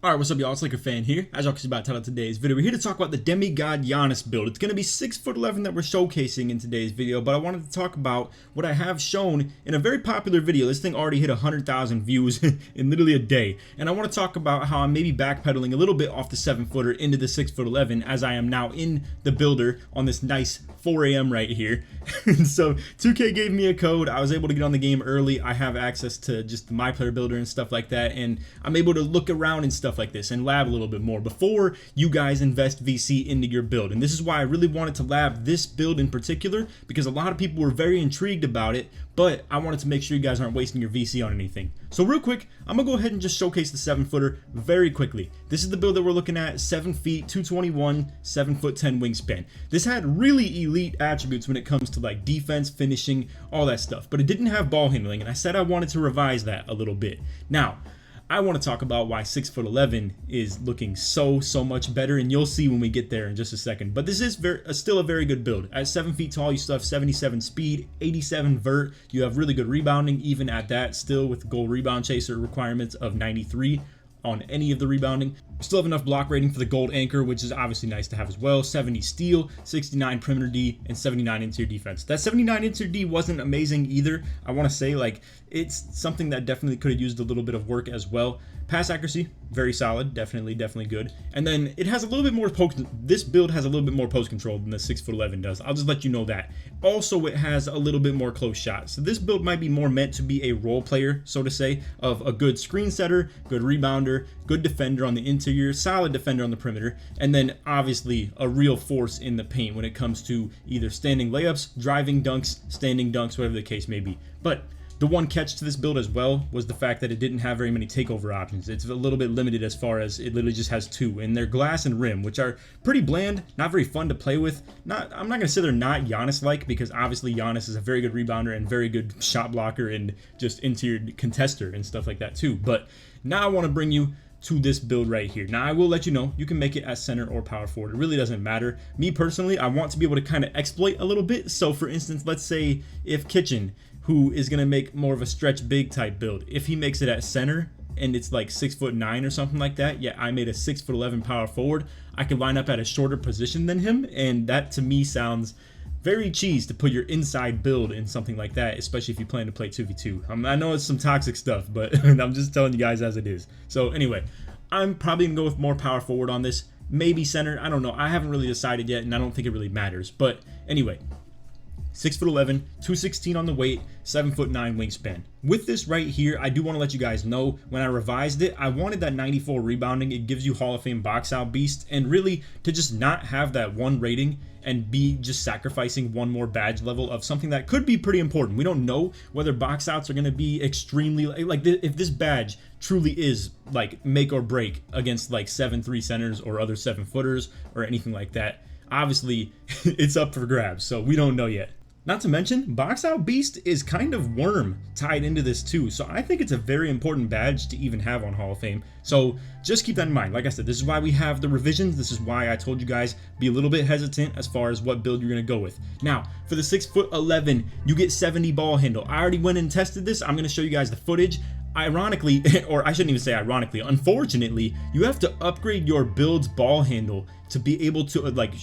Alright, what's up y'all, it's LakerFan here. As y'all can see by the title of today's video, we're here to talk about the Demigod Giannis build. It's going to be 6'11" that we're showcasing in today's video, but I wanted to talk about what I have shown in a very popular video. This thing already hit 100,000 views in literally a day, and I want to talk about how I'm maybe backpedaling a little bit off the 7-footer into the 6'11" as I am now in the builder on this nice 4 a.m. right here. So 2K gave me a code, I was able to get on the game early, I have access to just the My Player Builder and stuff like that, and I'm able to look around and stuff like this and lab a little bit more before you guys invest VC into your build. And this is why I really wanted to lab this build in particular, because a lot of people were very intrigued about it, but I wanted to make sure you guys aren't wasting your VC on anything. So real quick, I'm gonna go ahead and just showcase the 7-footer very quickly. This is the build that we're looking at, 7 feet, 221, 7'10" wingspan. This had really elite attributes when it comes to like defense, finishing, all that stuff, but it didn't have ball handling, and I said I wanted to revise that a little bit. Now, I want to talk about why 6'11" is looking so much better, and you'll see when we get there in just a second. But this is still a very good build. At 7 feet tall, you still have 77 speed, 87 vert. You have really good rebounding, even at that, still with goal rebound chaser requirements of 93 on any of the rebounding. Still have enough block rating for the gold anchor, which is obviously nice to have as well. 70 steal, 69 perimeter D, and 79 interior defense. That 79 interior D wasn't amazing either. I want to say, like, it's something that definitely could have used a little bit of work as well. Pass accuracy, very solid, definitely good. And then it has a little bit more this build has a little bit more post control than the 6'11" does. I'll just let you know that. Also, it has a little bit more close shots. So this build might be more meant to be a role player, so to say, of a good screen setter, good rebounder, good defender on the interior, solid defender on the perimeter, and then obviously a real force in the paint when it comes to either standing layups, driving dunks, standing dunks, whatever the case may be. But the one catch to this build as well was the fact that it didn't have very many takeover options. It's a little bit limited as far as it literally just has 2, and they're glass and rim, which are pretty bland, not very fun to play with. I'm not going to say they're not Giannis-like, because obviously Giannis is a very good rebounder and very good shot blocker and just interior contester and stuff like that too. But now I want to bring you to this build right here. Now I will let you know, you can make it as center or power forward. It really doesn't matter. Me personally, I want to be able to kind of exploit a little bit. So for instance, let's say if Kitchen, who is going to make more of a stretch big type build, if he makes it at center and it's like 6'9" or something like that, yeah, I made a 6'11" power forward, I could line up at a shorter position than him, and that to me sounds very cheese to put your inside build in something like that, especially if you plan to play 2v2. I know it's some toxic stuff, but I'm just telling you guys as it is. So anyway, I'm probably gonna go with more power forward on this, maybe center, I don't know, I haven't really decided yet, and I don't think it really matters. But anyway, 6'11", 216 on the weight, 7'9" wingspan. With this right here, I do want to let you guys know, when I revised it, I wanted that 94 rebounding. It gives you Hall of Fame box out beast, and really to just not have that 1 rating and be just sacrificing 1 more badge level of something that could be pretty important. We don't know whether box outs are going to be extremely, like if this badge truly is like make or break against like 7'3" centers or other 7-footers or anything like that. Obviously, it's up for grabs, so we don't know yet. Not to mention, Box Out Beast is kind of worm tied into this too, so I think it's a very important badge to even have on Hall of Fame. So just keep that in mind. Like I said, this is why we have the revisions. This is why I told you guys be a little bit hesitant as far as what build you're going to go with. Now, for the 6'11", you get 70 ball handle. I already went and tested this. I'm going to show you guys the footage. Ironically, or I shouldn't even say ironically, unfortunately, you have to upgrade your build's ball handle to be able to like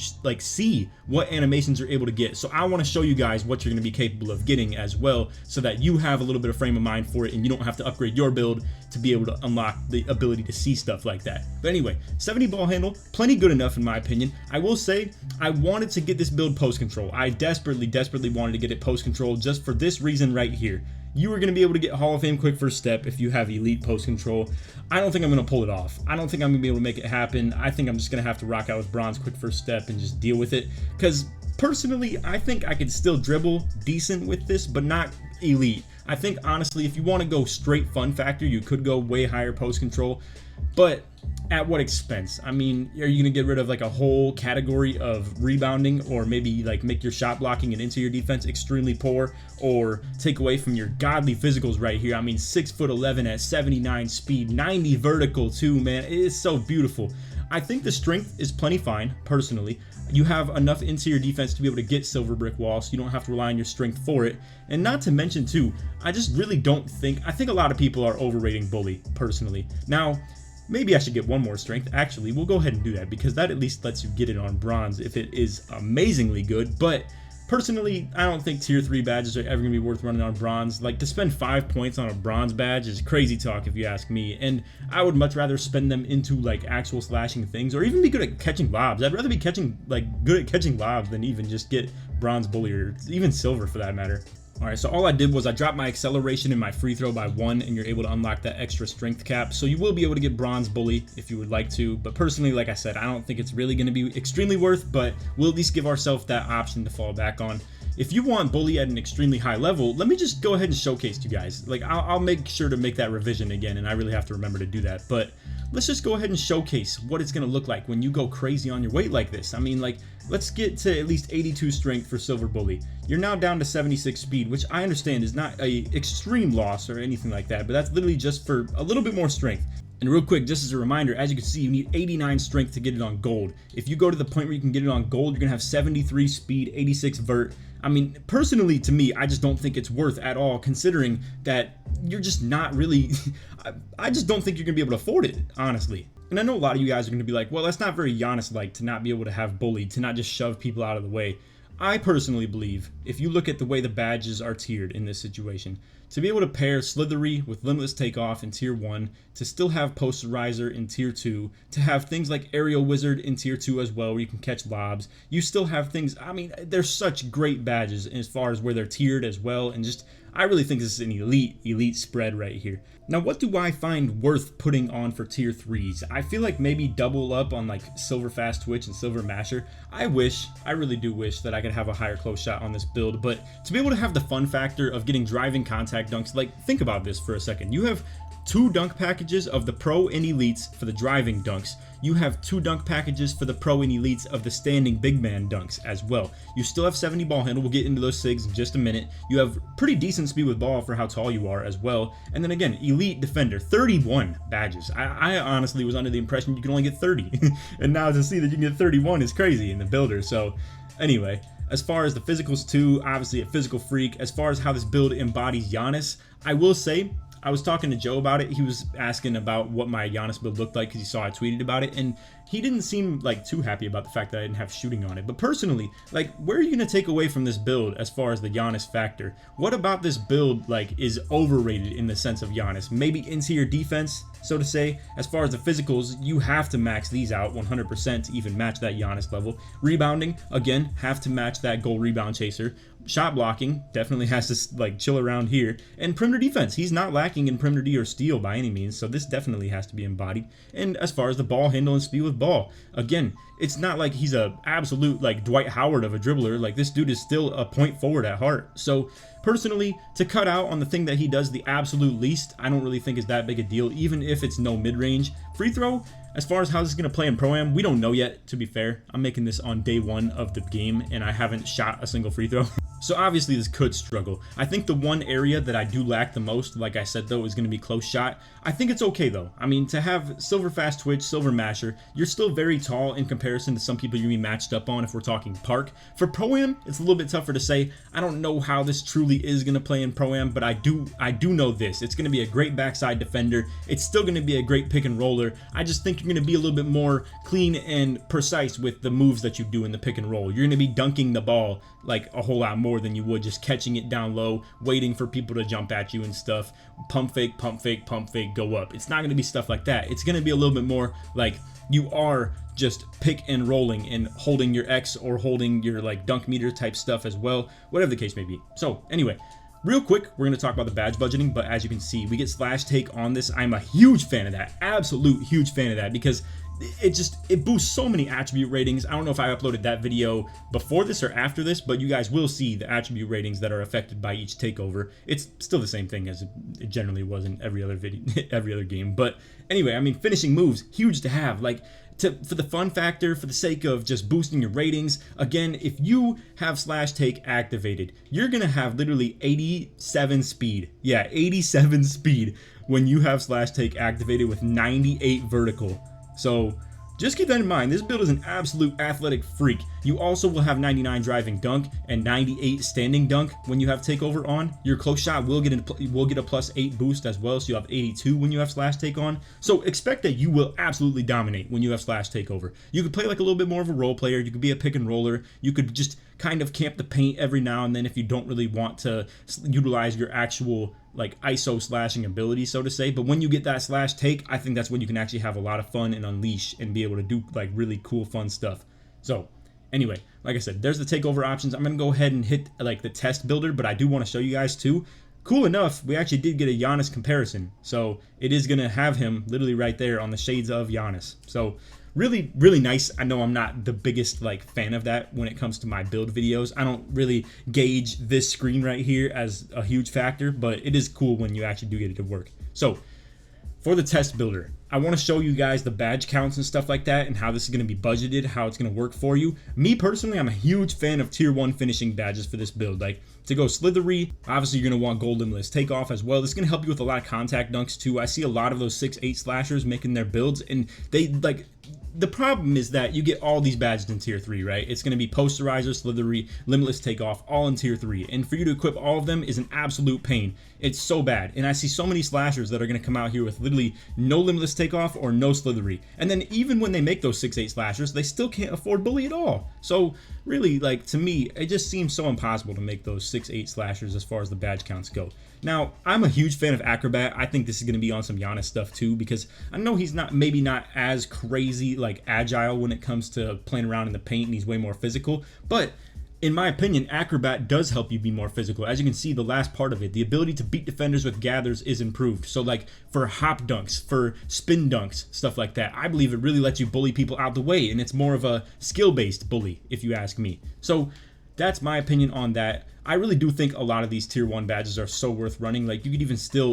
see what animations you're able to get. So I want to show you guys what you're going to be capable of getting as well, so that you have a little bit of frame of mind for it and you don't have to upgrade your build to be able to unlock the ability to see stuff like that. But anyway, 70 ball handle, plenty good enough in my opinion. I will say I wanted to get this build post control. I desperately wanted to get it post control just for this reason right here. You are going to be able to get Hall of Fame quick first step if you have elite post control. I don't think I'm going to pull it off. I don't think I'm going to be able to make it happen. I think I'm just going to have to rock out with bronze quick first step and just deal with it. Because personally, I think I could still dribble decent with this, but not elite. I think honestly, if you want to go straight fun factor, you could go way higher post control. But at what expense? I mean, are you going to get rid of like a whole category of rebounding, or maybe like make your shot blocking and interior defense extremely poor, or take away from your godly physicals right here? I mean, 6'11" at 79 speed, 90 vertical too, man. It is so beautiful. I think the strength is plenty fine, personally. You have enough interior defense to be able to get silver brick wall, so you don't have to rely on your strength for it. And not to mention too, I just really don't think, I think a lot of people are overrating Bully, personally. Now, Maybe I should get one more strength. Actually, we'll go ahead and do that because that at least lets you get it on bronze if it is amazingly good. But personally, I don't think tier 3 badges are ever going to be worth running on bronze. Like, to spend 5 points on a bronze badge is crazy talk if you ask me. And I would much rather spend them into like actual slashing things or even be good at catching lobs. I'd rather be good at catching lobs than even just get bronze bully or even silver for that matter. Alright, so all I did was I dropped my acceleration and my free throw by 1, and you're able to unlock that extra strength cap. So you will be able to get bronze bully if you would like to, but personally, like I said, I don't think it's really going to be extremely worth, but we'll at least give ourselves that option to fall back on. If you want bully at an extremely high level, let me just go ahead and showcase to you guys. Like, I'll make sure to make that revision again, and I really have to remember to do that, but let's just go ahead and showcase what it's going to look like when you go crazy on your weight like this. I mean, like, let's get to at least 82 strength for silver bully. You're now down to 76 speed, which I understand is not a extreme loss or anything like that, but that's literally just for a little bit more strength. And real quick, just as a reminder, as you can see, you need 89 strength to get it on gold. If you go to the point where you can get it on gold, you're going to have 73 speed, 86 vert. I mean, personally, to me, I just don't think it's worth at all, considering that you're just not really... I just don't think you're going to be able to afford it, honestly. And I know a lot of you guys are going to be like, well, that's not very Giannis-like to not be able to have bullied, to not just shove people out of the way. I personally believe, if you look at the way the badges are tiered in this situation, to be able to pair Slithery with Limitless Takeoff in Tier 1, to still have Posterizer in Tier 2, to have things like Aerial Wizard in Tier 2 as well, where you can catch lobs, you still have things, I mean, they're such great badges as far as where they're tiered as well, and just, I really think this is an elite spread right here. Now, what do I find worth putting on for tier 3s? I feel like maybe double up on like Silver Fast Twitch and Silver Masher. I really do wish that I could have a higher close shot on this build, but to be able to have the fun factor of getting driving contact dunks, like think about this for a second. You have 2 dunk packages of the Pro and Elites for the driving dunks. You have 2 dunk packages for the Pro and Elites of the standing big man dunks as well. You still have 70 ball handle. We'll get into those SIGs in just a minute. You have pretty decent speed with ball for how tall you are as well. And then again, Elite Defender, 31 badges. I honestly was under the impression you could only get 30. And now to see that you can get 31 is crazy in the builder. So anyway, as far as the physicals too, obviously a physical freak. As far as how this build embodies Giannis, I will say, I was talking to Joe about it. He was asking about what my Giannis build looked like because he saw I tweeted about it, and he didn't seem like too happy about the fact that I didn't have shooting on it. But personally, like, where are you gonna take away from this build as far as the Giannis factor? What about this build like is overrated in the sense of Giannis? Maybe into your defense, so to say. As far as the physicals, you have to max these out 100% to even match that Giannis level. Rebounding, again, have to match that goal rebound chaser. Shot blocking definitely has to like chill around here, and perimeter defense, he's not lacking in perimeter D or steal by any means, so this definitely has to be embodied. And as far as the ball handle and speed with ball, again, it's not like he's a absolute like Dwight Howard of a dribbler. Like, this dude is still a point forward at heart. So personally, to cut out on the thing that he does the absolute least, I don't really think is that big a deal, even if it's no mid-range. Free throw, as far as how this is going to play in Pro-Am, we don't know yet, to be fair. I'm making this on day 1 of the game, and I haven't shot a single free throw. So obviously this could struggle. I think the one area that I do lack the most, like I said though, is going to be close shot. I think it's okay though. I mean, to have Silver Fast Twitch, Silver Masher, you're still very tall in comparison to some people you're going to be matched up on if we're talking Park. For Pro-Am, it's a little bit tougher to say. I don't know how this truly is going to play in Pro-Am, but I do know this. It's going to be a great backside defender. It's still going to be a great pick and roller. I just think you're going to be a little bit more clean and precise with the moves that you do in the pick and roll. You're going to be dunking the ball like a whole lot more than you would just catching it down low, waiting for people to jump at you and stuff. Pump fake, pump fake, pump fake, go up. It's not going to be stuff like that. It's going to be a little bit more like you are just pick and rolling and holding your X or holding your like dunk meter type stuff as well, whatever the case may be. So anyway, real quick, we're going to talk about the badge budgeting, but as you can see, we get slash take on this. I'm a huge fan of that, absolute huge fan of that, because it boosts so many attribute ratings. I don't know if I uploaded that video before this or after this, but you guys will see the attribute ratings that are affected by each takeover. It's still the same thing as it generally was in every other video, every other game. But anyway, I mean, finishing moves, huge to have. Like, for the fun factor, for the sake of just boosting your ratings. Again, if you have slash take activated, you're gonna have literally 87 speed. Yeah, 87 speed when you have slash take activated with 98 vertical. So just keep that in mind. This build is an absolute athletic freak. You also will have 99 driving dunk and 98 standing dunk when you have takeover on. Your close shot will get a +8 boost as well, so you have 82 when you have slash take on. So expect that you will absolutely dominate when you have slash takeover. You could play like a little bit more of a role player. You could be a pick and roller. You could just kind of camp the paint every now and then if you don't really want to utilize your actual like ISO slashing ability, so to say. But when you get that slash take, I think that's when you can actually have a lot of fun and unleash and be able to do like really cool fun stuff. So anyway, like I said, there's the takeover options. I'm gonna go ahead and hit like the test builder, but I do want to show you guys too. Cool enough, we actually did get a Giannis comparison, so it is gonna have him literally right there on the shades of Giannis. So really, really nice. I know I'm not the biggest like fan of that when it comes to my build videos. I don't really gauge this screen right here as a huge factor, but it is cool when you actually do get it to work. So for the test builder, I want to show you guys the badge counts and stuff like that and how this is going to be budgeted, how it's going to work for you. Me personally, I'm a huge fan of tier 1 finishing badges for this build. Like to go slithery, obviously you're going to want gold limitless takeoff as well. This is going to help you with a lot of contact dunks too. I see a lot of those 6-8 slashers making their builds, and they like, the problem is that you get all these badges in tier 3, right? It's going to be posterizer, slithery, limitless takeoff, all in tier 3. And for you to equip all of them is an absolute pain. It's so bad. And I see so many slashers that are going to come out here with literally no limitless takeoff or no slithery. And then even when they make those 6-8 slashers, they still can't afford bully at all. So really, like, to me, it just seems so impossible to make those 6-8 slashers as far as the badge counts go. Now, I'm a huge fan of Acrobat. I think this is going to be on some Giannis stuff too, because I know he's maybe not as crazy, like agile when it comes to playing around in the paint, and he's way more physical. But in my opinion, Acrobat does help you be more physical. As you can see, the last part of it, the ability to beat defenders with gathers is improved. So like for hop dunks, for spin dunks, stuff like that, I believe it really lets you bully people out the way, and it's more of a skill-based bully, if you ask me. So that's my opinion on that. I really do think a lot of these tier 1 badges are so worth running. Like you could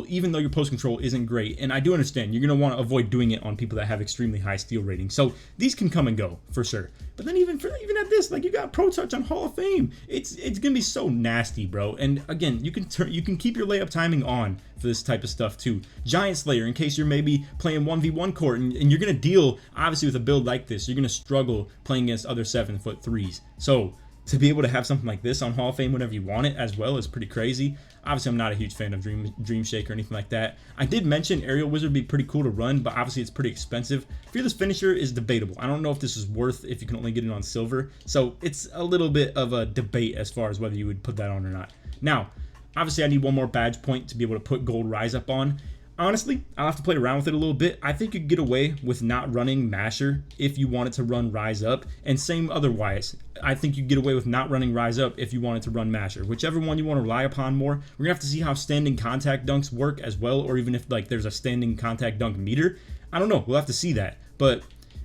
even though your post control isn't great, and I do understand you're going to want to avoid doing it on people that have extremely high steal ratings. So these can come and go for sure. But then even at this, like you got Pro Touch on Hall of Fame. It's going to be so nasty, bro. And again, you can keep your layup timing on for this type of stuff too. Giant Slayer, in case you're maybe playing 1v1 court and you're going to deal obviously with a build like this, you're going to struggle playing against other 7'3s. So to be able to have something like this on Hall of Fame whenever you want it as well is pretty crazy. Obviously, I'm not a huge fan of Dream Shake or anything like that. I did mention Aerial Wizard would be pretty cool to run, but obviously it's pretty expensive. Fearless Finisher is debatable. I don't know if this is worth if you can only get it on silver. So it's a little bit of a debate as far as whether you would put that on or not. Now, obviously I need one more badge point to be able to put Gold Rise Up on. Honestly, I'll have to play around with it a little bit. I think you could get away with not running Masher if you wanted to run Rise Up, and same otherwise. I think you get away with not running Rise Up if you wanted to run Masher. Whichever one you want to rely upon more. We're gonna have to see how standing contact dunks work as well, or even if like there's a standing contact dunk meter. I don't know. We'll have to see that. But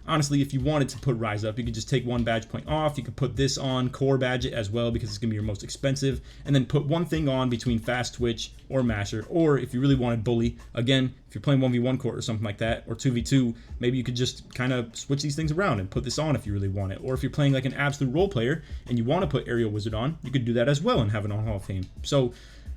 honestly, if you wanted to put Rise Up, you could just take one badge point off. You could put this on, Core Badge it as well, because it's going to be your most expensive, and then put one thing on between Fast Twitch or Masher. Or if you really wanted Bully, again, if you're playing 1v1 court or something like that, or 2v2, maybe you could just kind of switch these things around and put this on if you really want it. Or if you're playing like an absolute role player and you want to put Aerial Wizard on, you could do that as well and have it on Hall of Fame. So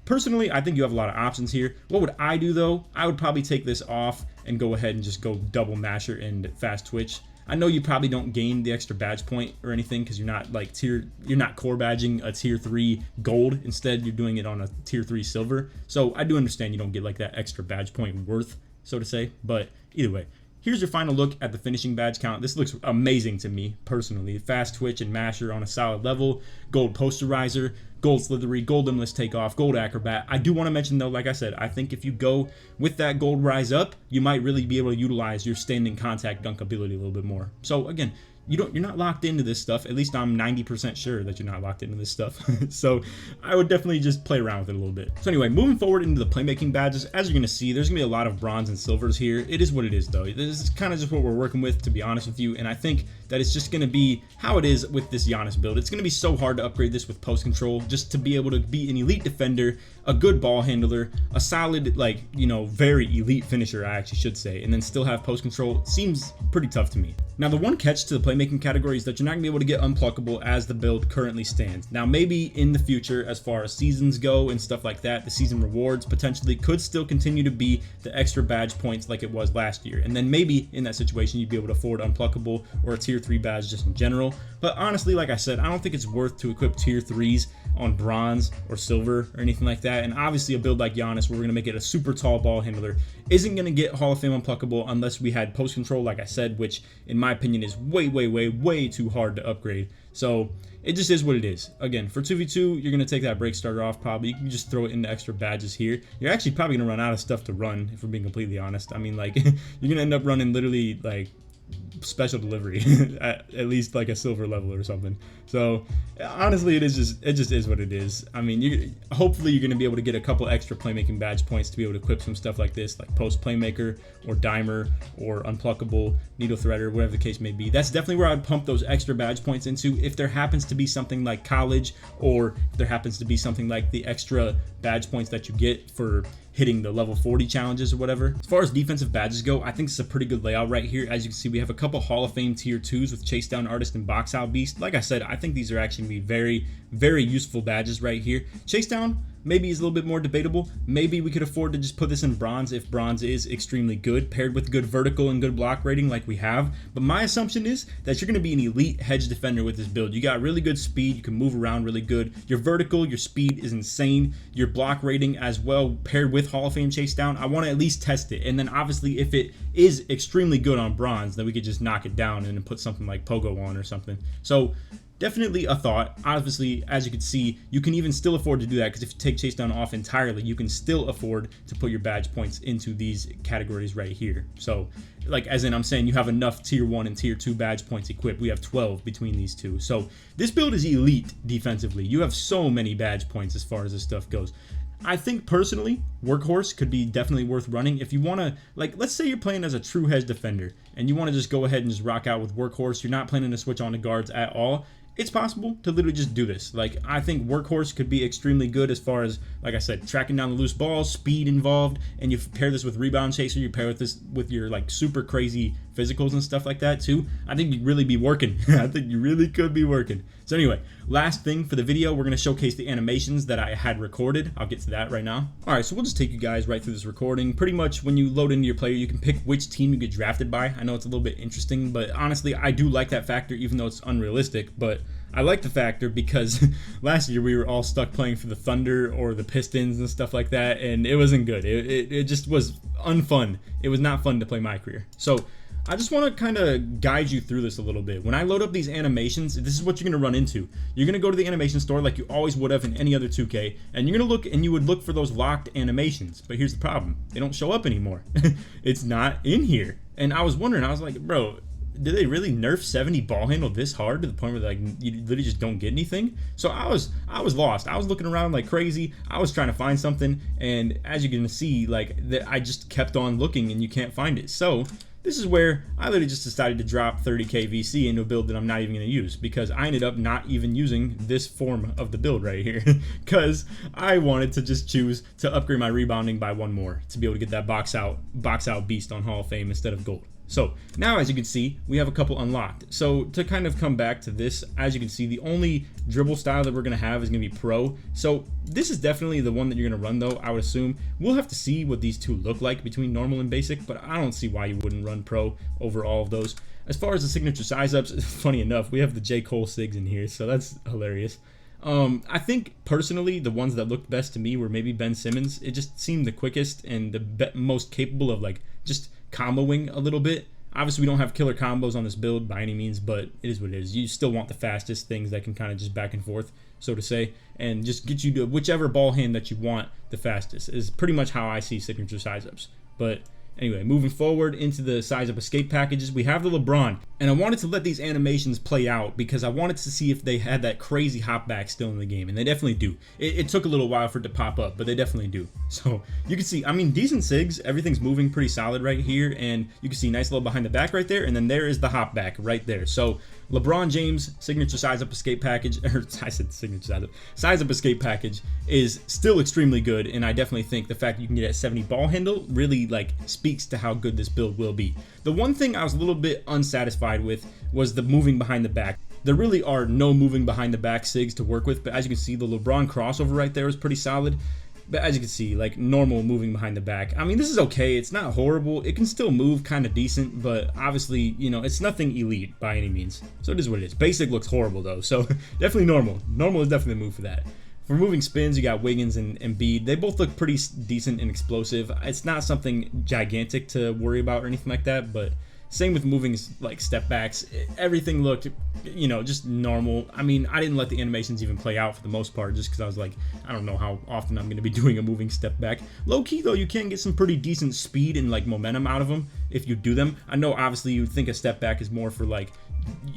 personally, I think you have a lot of options here. What would I do though? I would probably take this off and go ahead and just go double Masher and Fast Twitch. I know you probably don't gain the extra badge point or anything because you're not like you're not core badging a tier 3 gold. Instead, you're doing it on a tier 3 silver. So I do understand you don't get like that extra badge point worth, so to say. But either way, here's your final look at the finishing badge count. This looks amazing to me personally. Fast Twitch and Masher on a solid level. Gold Posterizer, Gold Slithery, Gold Limitless Takeoff, Gold Acrobat. I do want to mention though, like I said, I think if you go with that Gold Rise Up, you might really be able to utilize your standing contact dunk ability a little bit more. So again, you're not locked into this stuff. At least I'm 90% sure that you're not locked into this stuff. So I would definitely just play around with it a little bit. So anyway, moving forward into the playmaking badges, as you're gonna see, there's gonna be a lot of bronze and silvers here. It is what it is though. This is kind of just what we're working with, to be honest with you. And I think that it's just gonna be how it is with this Giannis build. It's gonna be so hard to upgrade this with post control, just to be able to be an elite defender, a good ball handler, a solid, like, you know, very elite finisher, I actually should say, and then still have post control. Seems pretty tough to me. Now, the one catch to the playmaking category is that you're not going to be able to get unpluckable as the build currently stands. Now, maybe in the future, as far as seasons go and stuff like that, the season rewards potentially could still continue to be the extra badge points like it was last year. And then maybe in that situation, you'd be able to afford unpluckable or a tier 3 badge just in general. But honestly, like I said, I don't think it's worth to equip tier 3s on bronze or silver or anything like that. And obviously a build like Giannis, where we're going to make it a super tall ball handler, isn't going to get Hall of Fame unpluckable unless we had post control, like I said, which in my opinion is way too hard to upgrade. So it just is what it is. Again, for 2v2, you're going to take that break starter off probably. You can just throw it into extra badges here. You're actually probably going to run out of stuff to run, if we're being completely honest. I mean, like, you're going to end up running literally, like, special delivery at least like a silver level or something. So honestly, it just is what it is. I mean, hopefully you're going to be able to get a couple extra playmaking badge points to be able to equip some stuff like this, like post playmaker or dimer or unpluckable, needle threader, whatever the case may be. That's definitely where I'd pump those extra badge points into. If there happens to be something like college, or if there happens to be something like the extra badge points that you get for hitting the level 40 challenges or whatever. As far as defensive badges go, I think it's a pretty good layout right here. As you can see, we have a couple Hall of Fame tier 2s with Chase Down Artist and Box Out Beast. Like I said, I think these are actually going to be very useful badges right here. Chase Down maybe is a little bit more debatable. Maybe we could afford to just put this in bronze if bronze is extremely good, paired with good vertical and good block rating like we have. But my assumption is that you're going to be an elite hedge defender with this build. You got really good speed, you can move around really good. Your vertical, your speed is insane. Your block rating as well, paired with Hall of Fame Chase Down, I want to at least test it. And then obviously if it is extremely good on bronze, then we could just knock it down and then put something like Pogo on or something. So definitely a thought. Obviously, as you can see, you can even still afford to do that, because if you take Chase Down off entirely, you can still afford to put your badge points into these categories right here. So, like, as in, I'm saying you have enough tier 1 and tier 2 badge points equipped. We have 12 between these two. So this build is elite defensively. You have so many badge points as far as this stuff goes. I think personally, Workhorse could be definitely worth running if you want to, like, let's say you're playing as a true hedge defender and you want to just go ahead and just rock out with Workhorse. You're not planning to switch on to guards at all. It's possible to literally just do this. Like, I think Workhorse could be extremely good as far as, like I said, tracking down the loose balls, speed involved, and you pair this with Rebound Chaser, you pair with this with your, like, super crazy physicals and stuff like that too. I think you'd really be working. I think you really could be working. So anyway, last thing for the video, we're going to showcase the animations that I had recorded. I'll get to that right now. Alright, so we'll just take you guys right through this recording. Pretty much when you load into your player, you can pick which team you get drafted by. I know it's a little bit interesting, but honestly, I do like that factor, even though it's unrealistic. But I like the factor because last year we were all stuck playing for the Thunder or the Pistons and stuff like that, and it wasn't good. It just was unfun. It was not fun to play my career. So I just want to kind of guide you through this a little bit. When I load up these animations, this is what you're going to run into. You're going to go to the animation store like you always would have in any other 2K, and you're going to look, and you would look for those locked animations. But here's the problem. They don't show up anymore. It's not in here. And I was wondering, I was like, bro, did they really nerf 70 ball handle this hard to the point where, like, you literally just don't get anything? So I was lost. I was looking around like crazy. I was trying to find something, and as you can see, like, I just kept on looking and you can't find it. So this is where I literally just decided to drop 30k VC into a build that I'm not even going to use, because I ended up not even using this form of the build right here because I wanted to just choose to upgrade my rebounding by 1 more to be able to get that box out beast on Hall of Fame instead of gold. So now, as you can see, we have a couple unlocked. So to kind of come back to this, as you can see, the only dribble style that we're going to have is going to be pro. So this is definitely the one that you're going to run, though, I would assume. We'll have to see what these two look like between normal and basic, but I don't see why you wouldn't run pro over all of those. As far as the signature size ups, funny enough, we have the J. Cole Sigs in here, so that's hilarious. I think personally the ones that looked best to me were maybe Ben Simmons. It just seemed the quickest and the most capable of, like, just comboing a little bit. Obviously we don't have killer combos on this build by any means, but it is what it is. You still want the fastest things that can kind of just back and forth, so to say, and just get you to whichever ball hand that you want the fastest is pretty much how I see signature size ups. But anyway, moving forward into the size up escape packages, we have the LeBron, and I wanted to let these animations play out because I wanted to see if they had that crazy hop back still in the game, and they definitely do. It took a little while for it to pop up, but they definitely do. So you can see, I mean, decent sigs, everything's moving pretty solid right here, and you can see nice little behind the back right there, and then there is the hop back right there. So LeBron James signature size up escape package, or I said signature size up escape package is still extremely good, and I definitely think the fact that you can get a 70 ball handle really, like, speaks to how good this build will be. The one thing I was a little bit unsatisfied satisfied with was the moving behind the back. There really are no moving behind the back SIGs to work with, but as you can see, the LeBron crossover right there is pretty solid. But as you can see, like normal moving behind the back, I mean, this is okay. It's not horrible. It can still move kind of decent, but obviously, you know, it's nothing elite by any means. So it is what it is. Basic looks horrible though, so definitely normal. Normal is definitely a move for that. For moving spins, you got Wiggins and Embiid. They both look pretty decent and explosive. It's not something gigantic to worry about or anything like that, but same with moving like step backs. Everything looked, you know, just normal. I mean, I didn't let the animations even play out for the most part just because I was like, I don't know how often I'm going to be doing a moving step back. Low key though, you can get some pretty decent speed and like momentum out of them if you do them. I know obviously you'd think a step back is more for like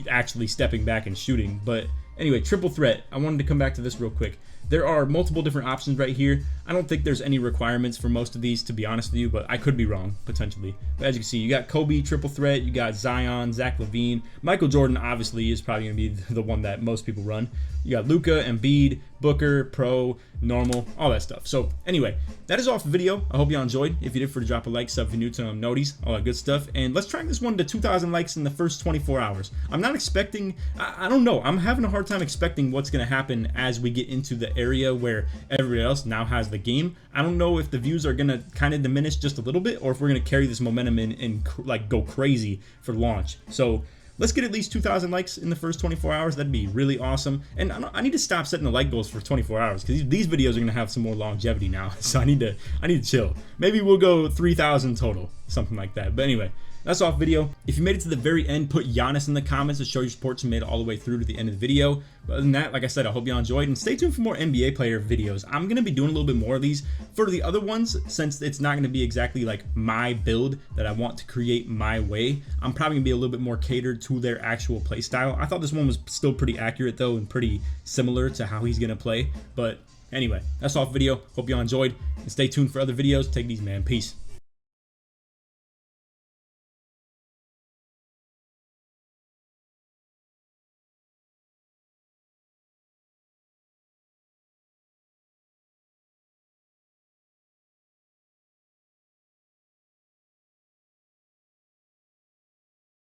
actually stepping back and shooting, but anyway, triple threat. I wanted to come back to this real quick. There are multiple different options right here. I don't think there's any requirements for most of these, to be honest with you, but I could be wrong, potentially. But as you can see, you got Kobe, triple threat, you got Zion, Zach LaVine. Michael Jordan, obviously, is probably going to be the one that most people run. You got Luka, Embiid, Booker, Pro, normal, all that stuff. So anyway, that is all for the video. I hope y'all enjoyed. If you did, for to drop a like, sub if you're new to noties, all that good stuff. And let's track this one to 2,000 likes in the first 24 hours. I'm not expecting, I don't know, I'm having a hard time expecting what's going to happen as we get into the area where everybody else now has the game. I don't know if the views are going to kind of diminish just a little bit, or if we're going to carry this momentum in and like go crazy for launch. So let's get at least 2,000 likes in the first 24 hours. That'd be really awesome. And I need to stop setting the like goals for 24 hours because these videos are gonna have some more longevity now. So I need to chill. Maybe we'll go 3,000 total, something like that. But anyway, that's off video. If you made it to the very end, put Giannis in the comments to show your support and made it all the way through to the end of the video. But other than that, like I said, I hope y'all enjoyed, and stay tuned for more NBA player videos. I'm going to be doing a little bit more of these. For the other ones, since it's not going to be exactly like my build that I want to create my way, I'm probably going to be a little bit more catered to their actual play style. I thought this one was still pretty accurate though, and pretty similar to how he's going to play. But anyway, that's all for video. Hope y'all enjoyed, and stay tuned for other videos. Take it easy, man. Peace.